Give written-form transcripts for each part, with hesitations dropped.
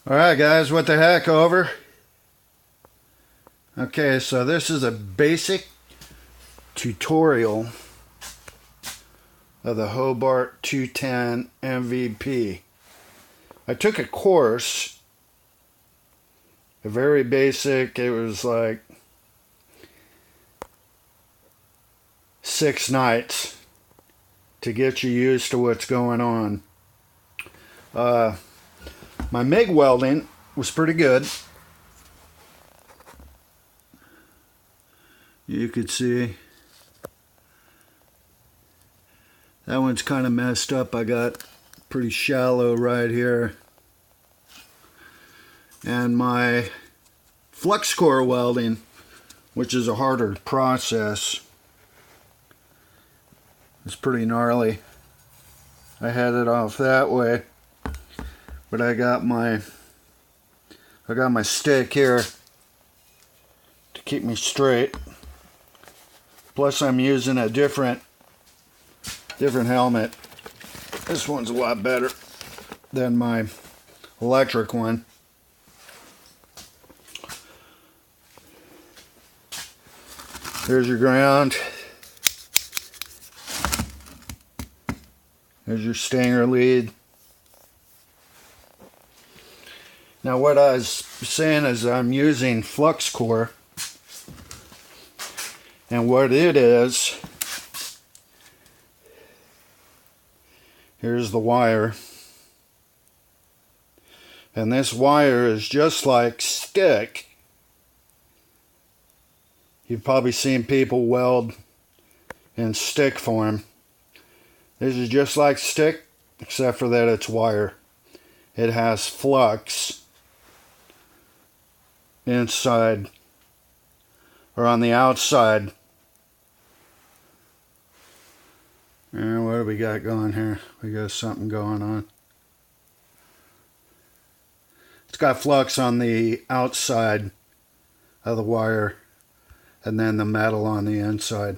Alright guys, what the heck, over. Okay, so this is a basic tutorial of the Hobart 210 MVP. I took a course, a very basic, it was like 6 nights to get you used to what's going on. My MIG welding was pretty good. You could see that one's kind of messed up. I got pretty shallow right here. And my flux core welding, which is a harder process, is pretty gnarly. I had it off that way, but I got my stick here to keep me straight. Plus I'm using a different helmet. This one's a lot better than my electric one. Here's your ground. There's your stinger lead. Now what I was saying is I'm using flux core, and what it is, here's the wire, and this wire is just like stick. You've probably seen people weld in stick form. This is just like stick, except for that it's wire. It has flux inside, or on the outside. And what do we got going here? We got something going on. It's got flux on the outside of the wire, and then the metal on the inside.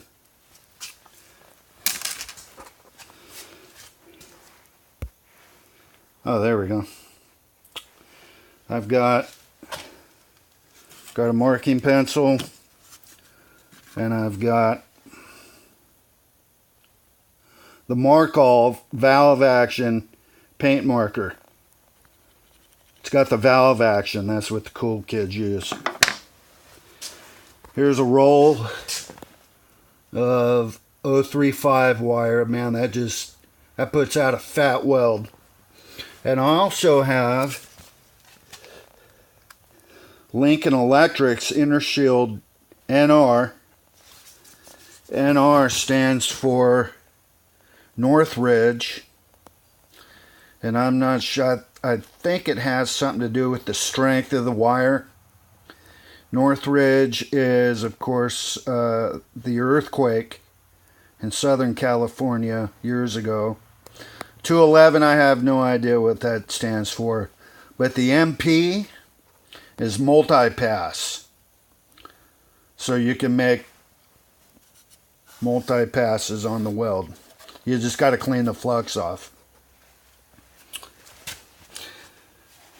Oh, there we go. I've got a marking pencil, and I've got the Markov valve action paint marker. It's got the valve action. That's what the cool kids use. Here's a roll of 035 wire. Man, that puts out a fat weld. And I also have Lincoln Electric's Inner Shield NR. NR stands for Northridge, and I'm not sure. I think it has something to do with the strength of the wire. Northridge is, of course, the earthquake in Southern California years ago. 211, I have no idea what that stands for, but the MP is multi-pass, so you can make multi-passes on the weld. You just got to clean the flux off.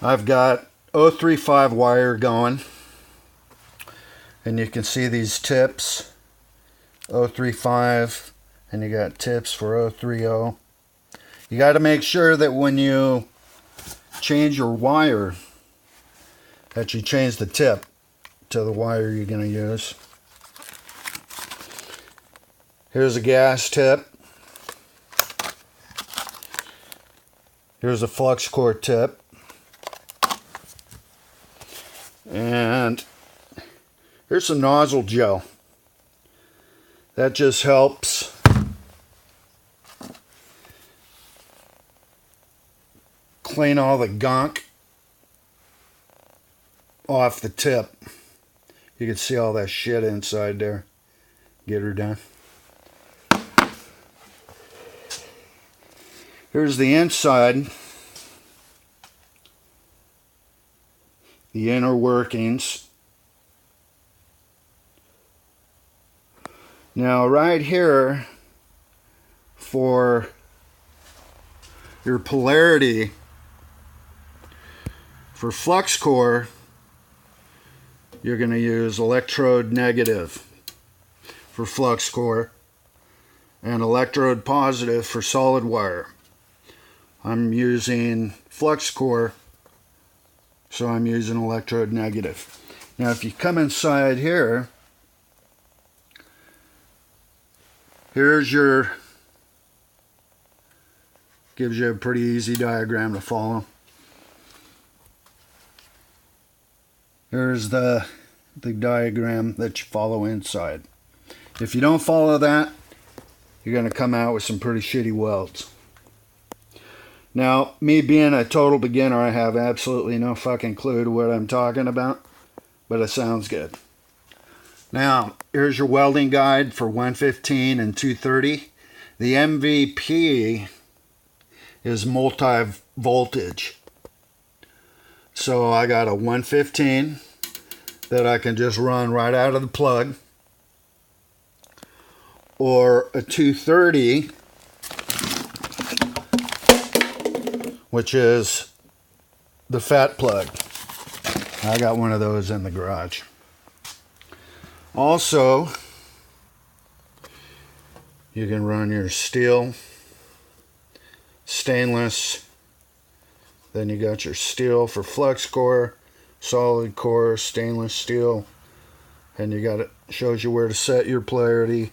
I've got 035 wire going, and you can see these tips, 035, and you got tips for 030. You got to make sure that when you change your wire, that you change the tip to the wire you're going to use. Here's a gas tip. Here's a flux core tip. And here's some nozzle gel. That just helps clean all the gunk off the tip. You can see all that shit inside there. Get her done. Here's the inside, the inner workings. Now right here, for your polarity For flux core, you're going to use electrode negative for flux core and electrode positive for solid wire. I'm using flux core, so I'm using electrode negative. Now if you come inside here, here's your, gives you a pretty easy diagram to follow. Here's the diagram that you follow inside. If you don't follow that, you're going to come out with some pretty shitty welds. Now, me being a total beginner, I have absolutely no fucking clue to what I'm talking about, but it sounds good. Now, here's your welding guide for 115 and 230. The MVP is multi-voltage. So I got a 115 that I can just run right out of the plug, or a 230, which is the fat plug. I got one of those in the garage. Also, you can run your steel, stainless, then you got your steel for flux core, solid core, stainless steel, and you got it, shows you where to set your polarity,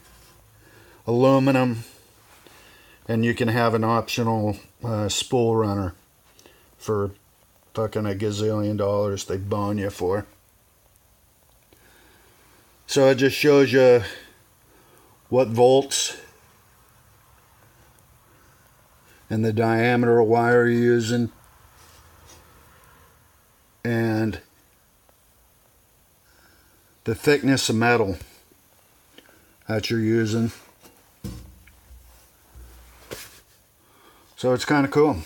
aluminum, and you can have an optional spool runner for fucking a gazillion dollars they bone you for. So it just shows you what volts and the diameter of wire you're using, and the thickness of metal that you're using. So it's kind of cool.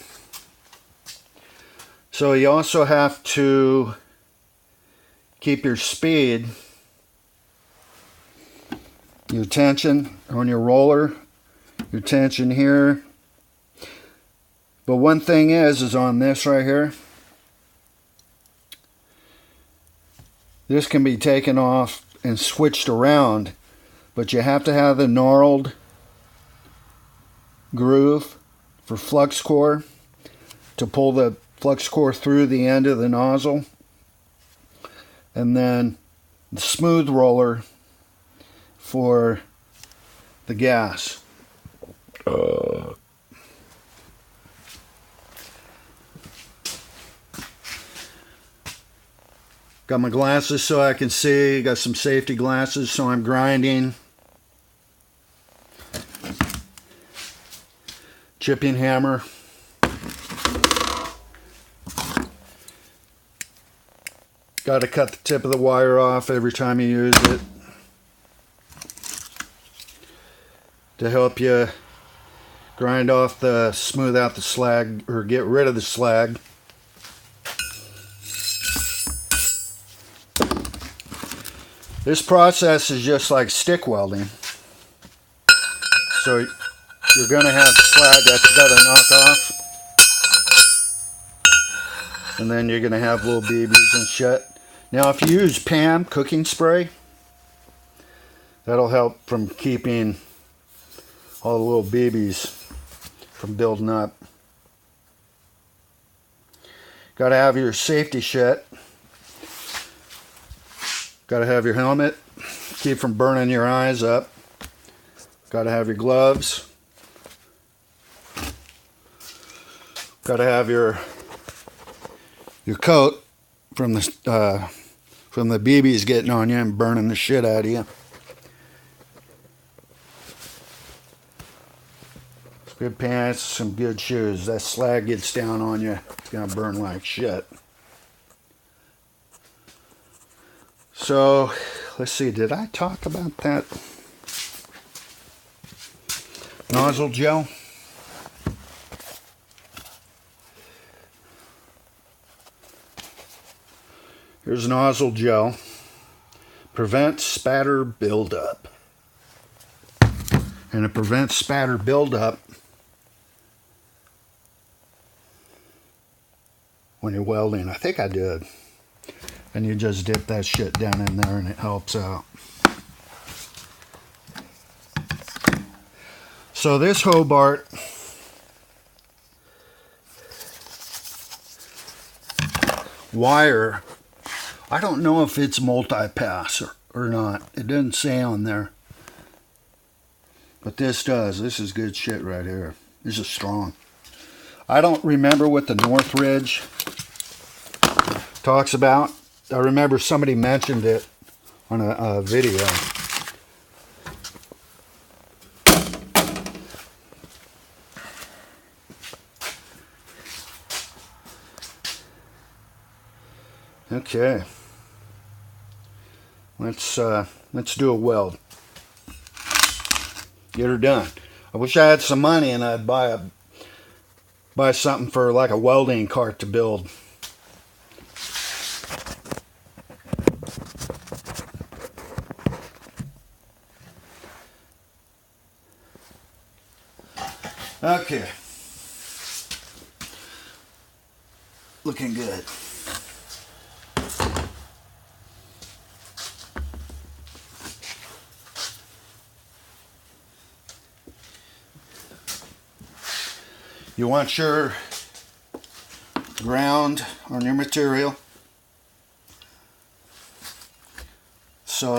So you also have to keep your speed, your tension on your roller, your tension here. But one thing is on this right here, this can be taken off and switched around, but you have to have the knurled groove for flux core to pull the flux core through the end of the nozzle, and then the smooth roller for the gas. Got my glasses so I can see. Got some safety glasses so I'm grinding. Chipping hammer. Got to cut the tip of the wire off every time you use it to help you grind off smooth out the slag, or get rid of the slag. This process is just like stick welding. So you're going to have slag that you got to knock off. And then you're going to have little BBs and shit. Now if you use Pam cooking spray, that'll help from keeping all the little BBs from building up. Got to have your safety shit. Got to have your helmet, keep from burning your eyes up. Got to have your gloves. Got to have your coat from the BBs getting on you and burning the shit out of you. Good pants, some good shoes. That slag gets down on you, it's gonna burn like shit. So, let's see, did I talk about that nozzle gel? Here's nozzle gel. Prevents spatter buildup. And it prevents spatter buildup when you're welding. I think I did. And you just dip that shit down in there and it helps out. So this Hobart wire, I don't know if it's multi-pass or not. It doesn't say on there. But this does. This is good shit right here. This is strong. I don't remember what the Northridge talks about. I remember somebody mentioned it on a video. Okay. Let's do a weld. Get her done. I wish I had some money and I'd buy something for like a welding cart to build. Okay. Looking good. You want your ground on your material so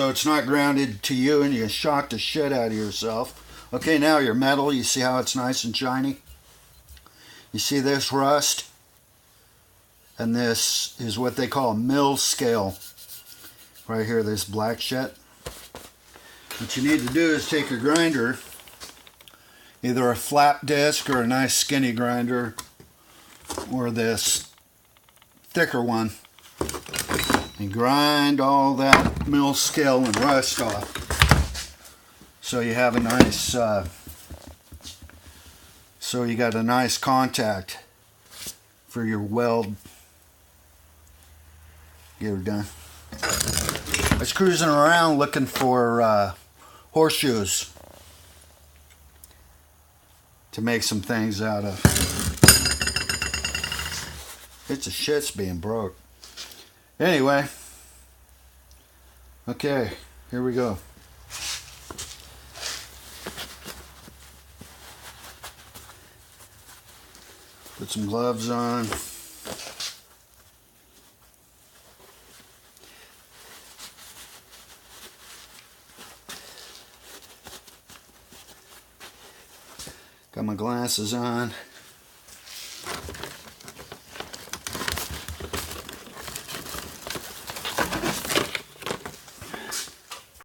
it's not grounded to you and you shock the shit out of yourself. Okay, now your metal, you see how it's nice and shiny? You see this rust? And this is what they call a mill scale. Right here, this black shit. What you need to do is take your grinder, either a flap disc or a nice skinny grinder, or this thicker one, and grind all that mill scale and rust off. So you have a nice, so you got a nice contact for your weld. Get her done. I was cruising around looking for horseshoes to make some things out of. It's a shit's being broke. Anyway, okay, here we go. Put some gloves on. Got my glasses on.